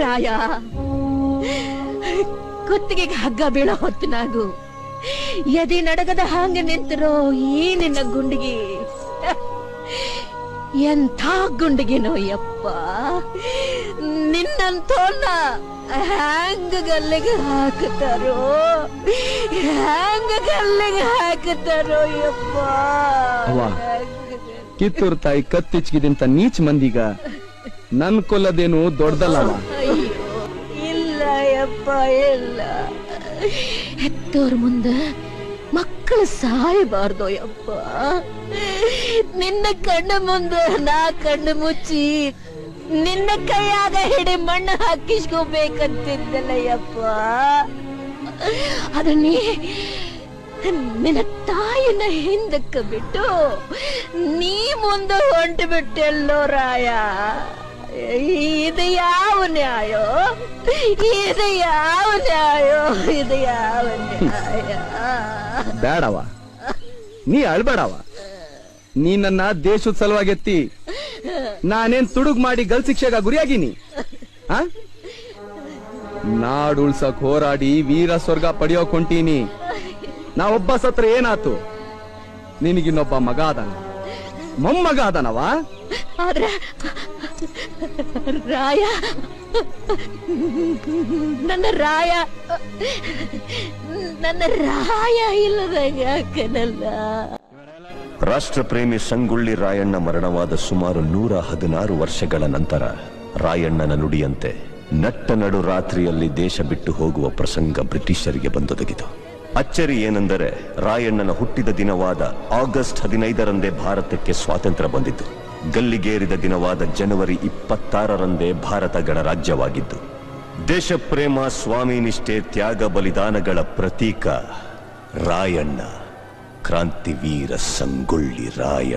ರಾಯ, ಕುತ್ತಿಗೆಗೆ ಹಗ್ಗ ಬೀಳೋ ಹೊತ್ತಿನಾಗು ಎದೆ ನಡಗದ ಹಾಂಗ ನಿಂತಿರೋ ಈ ನಿನ್ನ ಗುಂಡಿಗೆ ಎಂಥ ಗುಂಡಿಗೆನೋ ಯಪ್ಪ. ನಿನ್ನಂತೋನ್ನ ಹ್ಯಾಂಗ ಗಲ್ಲಿಗೆ ಹಾಕುತ್ತಾರೋ, ಹ್ಯಾಂಗ ಗಲ್ಲಿಗೆ ಹಾಕುತ್ತಾರೋ ಯಪ್ಪ. ಕಿತ್ತೂರ್ ತಾಯಿ ಕತ್ತಿಚ್ಗಿದಂತ ನೀಚ್ ಮಂದಿಗ ನನ್ ಕೊಲ್ಲದೇನು ದೊಡ್ಡದಲ್ಲ. ಅಯ್ಯೋ ಇಲ್ಲ ಯಪ್ಪ, ಇಲ್ಲ. ಹೆತ್ತೋರ್ ಮುಂದ ಮಕ್ಕಳು ಸಾಯಬಾರ್ದು ಯಪ್ಪ. ನಿನ್ನ ಕಣ್ಣು ಮುಂದ ನಾ ಕಣ್ಣು ಮುಚ್ಚಿ ನಿನ್ನ ಕೈಯಾಗ ಹಿಡಿ ಮಣ್ಣು ಹಾಕಿಸ್ಕೋಬೇಕಂತಿದ್ದಲ್ಲ ಯಪ್ಪ. ಅದ ನೀ ನಿನ್ನ ತಾಯಿನ ಹಿಂದಕ್ಕೆ ಬಿಟ್ಟು ನೀ ಮುಂದೆ ಹೊಂಟು ಬಿಟ್ಟೆಲ್ಲೋ ರಾಯ. ಇದು ಯಾವ ನ್ಯಾಯೋ, ಇದು ಯಾವ ನ್ಯಾಯೋ, ಇದು ಯಾವ ನ್ಯಾಯ? ಬೇಡವ, ನೀ ಅಳ್ಬೇಡವ. ನೀ ನನ್ನ ದೇಶದ ಸಲುವಾಗಿ ಎತ್ತಿ ನಾನೇನ್ ತುಡುಗ್ ಮಾಡಿ ಗಲ್ ಶಿಕ್ಷೆಗ ಗುರಿಯಾಗಿನಿ. ನಾಡ್ ಉಳ್ಸಕ್ ಹೋರಾಡಿ ವೀರ ಸ್ವರ್ಗ ಪಡೆಯೋಕ್ ಹೊಂಟೀನಿ. ನಾ ಒಬ್ಬ ಸತ್ರ ಏನಾತು? ನಿನಗಿನ್ನೊಬ್ಬ ಮಗ ಅದಾನ, ಮೊಮ್ಮಗ ಅದಾನವ. ಆದ್ರೆ ರಾಯ, ನನ್ನ ರಾಯ, ನನ್ನ ರಾಯ ಇಲ್ಲದಂಗ ಯಾಕನಲ್ಲ. ರಾಷ್ಟ್ರಪ್ರೇಮಿ ಸಂಗೊಳ್ಳಿ ರಾಯಣ್ಣ ಮರಣವಾದ ಸುಮಾರು 116 ವರ್ಷಗಳ ನಂತರ ರಾಯಣ್ಣನ ನುಡಿಯಂತೆ ನಟ್ಟ ನಡು ರಾತ್ರಿಯಲ್ಲಿ ದೇಶ ಬಿಟ್ಟು ಹೋಗುವ ಪ್ರಸಂಗ ಬ್ರಿಟಿಷರಿಗೆ ಬಂದೊದಗಿತು. ಅಚ್ಚರಿ ಏನೆಂದರೆ ರಾಯಣ್ಣನ ಹುಟ್ಟಿದ ದಿನವಾದ ಆಗಸ್ಟ್ 15ರಂದೇ ಭಾರತಕ್ಕೆ ಸ್ವಾತಂತ್ರ್ಯ ಬಂದಿತು. ಗಲ್ಲಿಗೇರಿದ ದಿನವಾದ ಜನವರಿ 26ರಂದೇ ಭಾರತ ಗಣರಾಜ್ಯವಾಗಿದ್ದು, ದೇಶಪ್ರೇಮ, ಸ್ವಾಮಿ ನಿಷ್ಠೆ, ತ್ಯಾಗ ಬಲಿದಾನಗಳ ಪ್ರತೀಕ ರಾಯಣ್ಣ, ಕ್ರಾಂತಿವೀರ ಸಂಗೊಳ್ಳಿ ರಾಯಣ್ಣ.